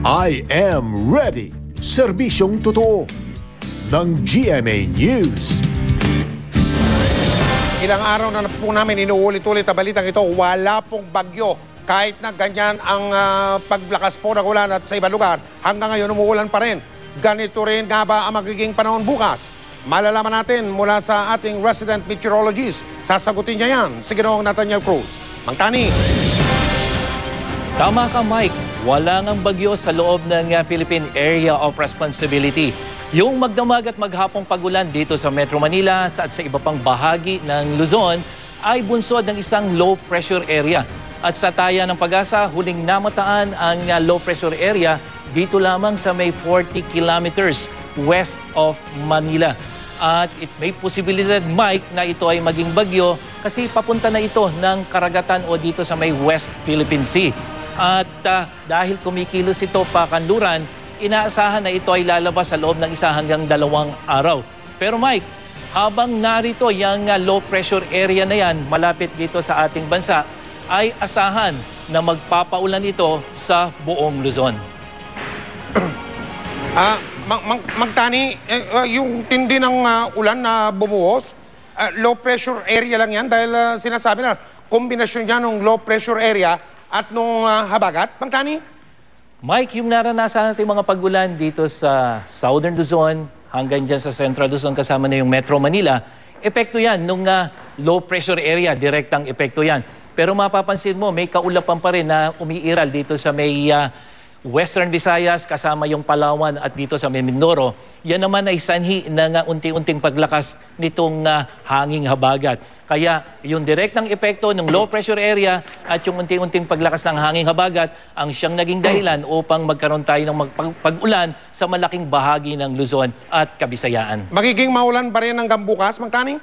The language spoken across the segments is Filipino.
I am ready. Serbisyong totoo ng GMA News. Ilang araw na po namin inuulit-ulit ang balitang ito, wala pong bagyo. Kahit na ganyan ang paglakas po ng ulan at sa ibang lugar, hanggang ngayon umuulan pa rin. Ganito rin nga ba ang magiging panahon bukas? Malalaman natin mula sa ating resident meteorologist. Sasagutin niya yan si Ginoong Nathaniel Cruz. Mang Tani. Tama ka, Mike. Wala ngang bagyo sa loob ng Philippine Area of Responsibility. Yung magdamag at maghapong pagulan dito sa Metro Manila at sa iba pang bahagi ng Luzon ay bunsod ng isang low pressure area. At sa taya ng Pag-asa, huling namataan ang low pressure area dito lamang sa may 40 kilometers west of Manila. At may posibilidad, Mike, na ito ay maging bagyo kasi papunta na ito ng karagatan o dito sa may West Philippine Sea. At dahil kumikilos ito pa kanluran, inaasahan na ito ay lalabas sa loob ng 1 hanggang 2 araw. Pero Mike, habang narito yung low pressure area na yan malapit dito sa ating bansa, ay asahan na magpapaulan ito sa buong Luzon. Mang Tani, yung tindi ng ulan na bumuhos, low pressure area lang yan dahil sinasabi na kombinasyon niya ng low pressure area at nung habagat. Mang Tani? Mike, yung naranasan natin mga pagulan dito sa Southern Luzon hanggang dyan sa Central Luzon kasama na yung Metro Manila, epekto yan nung low pressure area, direktang epekto yan. Pero mapapansin mo, may kaulapan pa rin na umiiral dito sa may Western Visayas kasama yung Palawan at dito sa may Mindoro. Yan naman ay sanhi ng unti-unting paglakas nitong hanging habagat. Kaya yung direktang epekto ng low pressure area at yung unti-unting paglakas ng hanging habagat ang siyang naging dahilan upang magkaroon tayo ng pag-ulan sa malaking bahagi ng Luzon at Kabisayaan. Magiging maulan pa rin hanggang bukas, Mang Tani?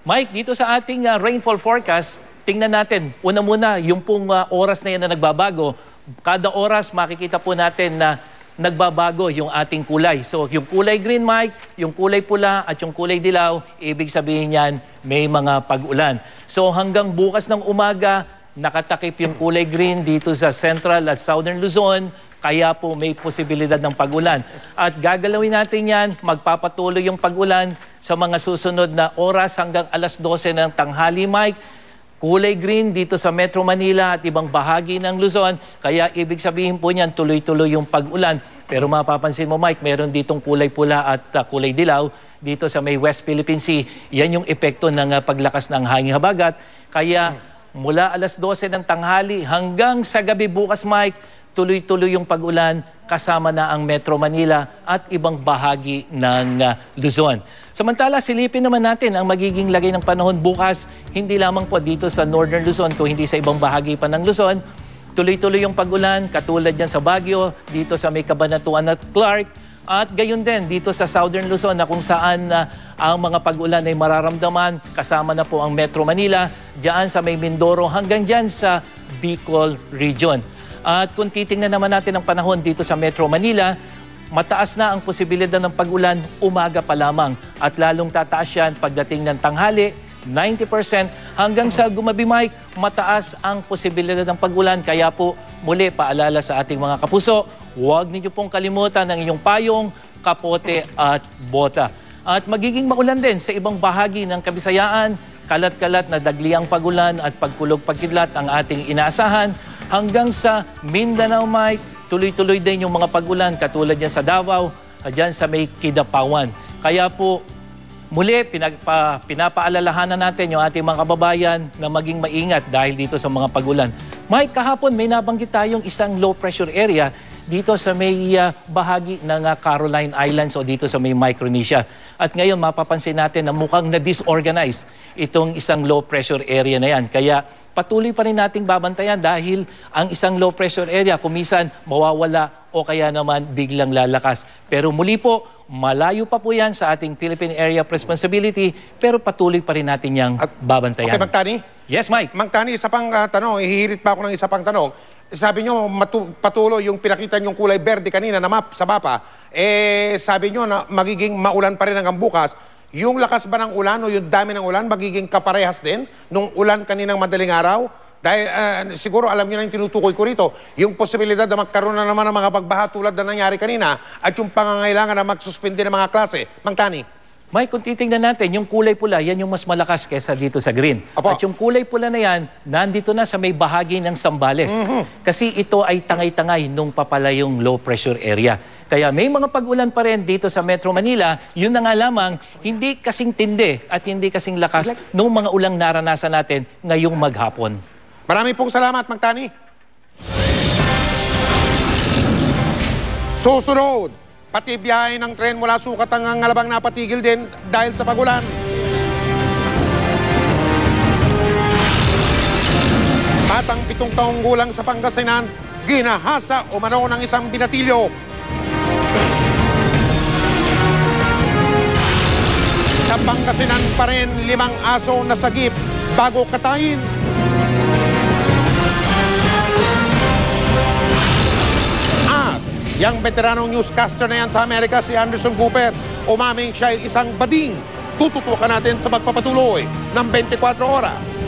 Mike, dito sa ating rainfall forecast, tingnan natin. Una muna, yung pong oras na yan na nagbabago. Kada oras makikita po natin na nagbabago yung ating kulay. So yung kulay green, Mike, yung kulay pula at yung kulay dilaw, ibig sabihin yan may mga pag-ulan. So hanggang bukas ng umaga, nakatakip yung kulay green dito sa Central at Southern Luzon, kaya po may posibilidad ng pag-ulan. At gagalawin natin yan, magpapatuloy yung pag-ulan sa mga susunod na oras hanggang alas 12 ng tanghali, Mike. Kulay green dito sa Metro Manila at ibang bahagi ng Luzon. Kaya ibig sabihin po niyan, tuloy-tuloy yung pag-ulan. Pero mapapansin mo, Mike, meron ditong kulay pula at kulay dilaw dito sa may West Philippine Sea. Yan yung epekto ng paglakas ng hanging habagat. Kaya mula alas 12 ng tanghali hanggang sa gabi bukas, Mike, tuloy-tuloy yung pag-ulan kasama na ang Metro Manila at ibang bahagi ng Luzon. Samantala, silipin naman natin ang magiging lagay ng panahon bukas, hindi lamang po dito sa Northern Luzon, kung hindi sa ibang bahagi pa ng Luzon. Tuloy-tuloy yung pag-ulan, katulad dyan sa Baguio, dito sa may Cabanatuan at Clark, at gayon din dito sa Southern Luzon na kung saan ang mga pag-ulan ay mararamdaman, kasama na po ang Metro Manila, dyan sa may Mindoro hanggang dyan sa Bicol Region. At kung titingnan naman natin ang panahon dito sa Metro Manila, mataas na ang posibilidad ng pag-ulan umaga pa lamang at lalong tataas yan pagdating ng tanghali, 90% hanggang sa gumabi, Mike, mataas ang posibilidad ng pag-ulan. Kaya po muli paalala sa ating mga kapuso, huwag ninyo pong kalimutan ang inyong payong, kapote at bota. At magiging maulan din sa ibang bahagi ng Kabisayaan, kalat-kalat na dagliang pag-ulan at pagkulog-pagkidlat ang ating inaasahan. Hanggang sa Mindanao, Mike, tuloy-tuloy din yung mga pag-ulan katulad yan sa Davao, dyan sa may Kidapawan. Kaya po, muli, pinapaalalahanan natin yung ating mga kababayan na maging maingat dahil dito sa mga pag-ulan. Mike, kahapon may nabanggit tayong isang low pressure area dito sa may bahagi ng Caroline Islands o dito sa may Micronesia. At ngayon mapapansin natin na mukhang na-disorganize itong isang low pressure area na yan. Kaya patuloy pa rin nating babantayan dahil ang isang low pressure area kumisan mawawala o kaya naman biglang lalakas. Pero muli po, malayo pa po yan sa ating Philippine Area of Responsibility pero patuloy pa rin natin yang babantayan. Okay, Mang Tani? Yes, Mike. Mang Tani, isa pang tanong, ihihirit pa ako ng isa pang tanong. Sabi nyo, patuloy yung pinakita yung kulay berde kanina na map sa mapa. Sabi nyo na magiging maulan pa rin hanggang bukas. Yung lakas ba ng ulan o yung dami ng ulan magiging kaparehas din nung ulan kaninang madaling araw Dahil siguro alam niyo na yung tinutukoy ko rito, yung posibilidad na magkaroon na naman ng mga pagbaha tulad na nangyari kanina at yung pangangailangan na magsuspindi ng mga klase. Mang Tani. Mike, kung titingnan natin, yung kulay pula, yan yung mas malakas kesa dito sa green. Apo. At yung kulay pula na yan, nandito na sa may bahagi ng Zambales. Kasi ito ay tangay-tangay nung papalayong low pressure area. Kaya may mga pag-ulan pa rin dito sa Metro Manila, yun na nga lamang, hindi kasing tindi at hindi kasing lakas nung mga ulang naranasan natin ngayong maghapon. Maraming pong salamat, Mang Tani. Susunod, pati biyahe ng tren mula Sukat hanggang Alabang napatigil din dahil sa pagulan. Batang 7 taong gulang sa Pangasinan, ginahasa o mano ng isang binatilyo. Sa Pangasinan pa rin, 5 aso na sagip bago katayin. At yung veteranong newscaster na yan sa Amerika, si Anderson Cooper, umaming siya ay isang bading. Tututukan natin sa magpapatuloy ng 24 oras.